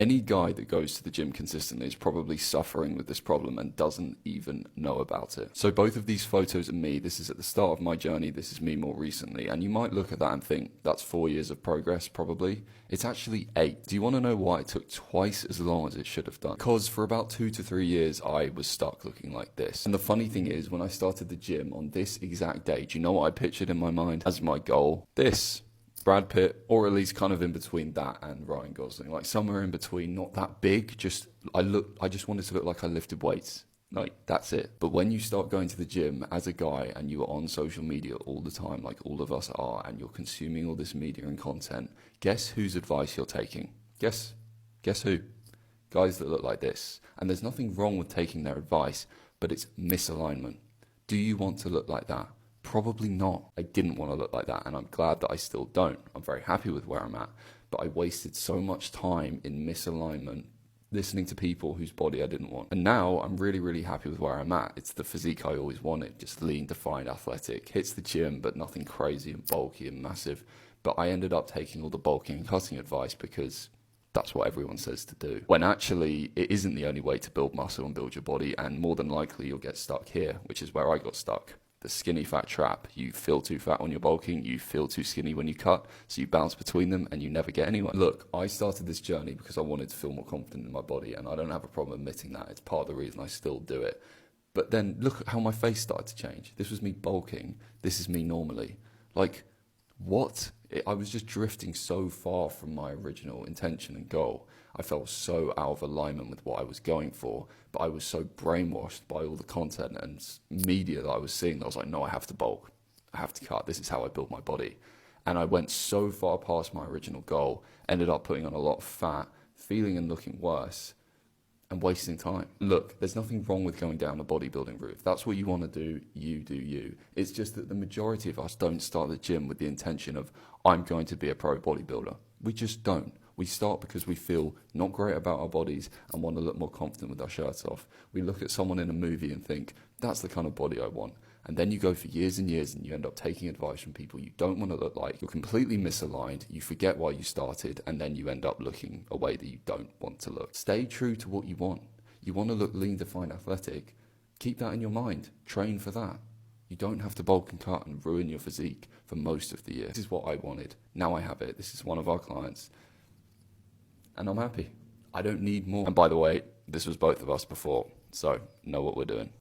Any guy that goes to the gym consistently is probably suffering with this problem and doesn't even know about it. So both of these photos of me, this is at the start of my journey, this is me more recently, and you might look at that and think, that's 4 years of progress probably. It's actually 8. Do you want to know why it took twice as long as it should have done? Because for about 2 to 3 years, I was stuck looking like this. And the funny thing is, when I started the gym on this exact day, do you know what I pictured in my mind as my goal? This. Brad Pitt, or at least kind of in between that and Ryan Gosling, like somewhere in between, not that big, just I just wanted to look like I lifted weights. Like, that's it. But when you start going to the gym as a guy and you are on social media all the time, like all of us are, and you're consuming all this media and content, guess whose advice you're taking? Guess who? Guys that look like this. And there's nothing wrong with taking their advice, but it's misalignment. Do you want to look like that? Probably not. I didn't want to look like that, and I'm glad that I still don't. I'm very happy with where I'm at, but I wasted so much time in misalignment listening to people whose body I didn't want. And now I'm really, really happy with where I'm at. It's the physique I always wanted, just lean, defined, athletic. Hits the gym, but nothing crazy and bulky and massive. But I ended up taking all the bulking and cutting advice because that's what everyone says to do. When actually, it isn't the only way to build muscle and build your body, and more than likely you'll get stuck here, which is where I got stuck. The skinny fat trap. You feel too fat when you're bulking, you feel too skinny when you cut, so you bounce between them and you never get anywhere. Look, I started this journey because I wanted to feel more confident in my body, and I don't have a problem admitting that. It's part of the reason I still do it. But then look at how my face started to change. This was me bulking. This is me normally. Like, what? I was just drifting so far from my original intention and goal. I felt so out of alignment with what I was going for, but I was so brainwashed by all the content and media that I was seeing that I was like, no, I have to bulk. I have to cut. This is how I build my body. And I went so far past my original goal, ended up putting on a lot of fat, feeling and looking worse, and wasting time. Look, there's nothing wrong with going down a bodybuilding route. If that's what you want to do, you do you. It's just that the majority of us don't start the gym with the intention of, I'm going to be a pro bodybuilder. We just don't. We start because we feel not great about our bodies and want to look more confident with our shirts off. We look at someone in a movie and think, that's the kind of body I want. And then you go for years and years and you end up taking advice from people you don't want to look like. You're completely misaligned. You forget why you started, and then you end up looking a way that you don't want to look. Stay true to what you want. You want to look lean, defined, athletic. Keep that in your mind. Train for that. You don't have to bulk and cut and ruin your physique for most of the year. This is what I wanted. Now I have it. This is one of our clients. And I'm happy. I don't need more. And by the way, this was both of us before, so know what we're doing.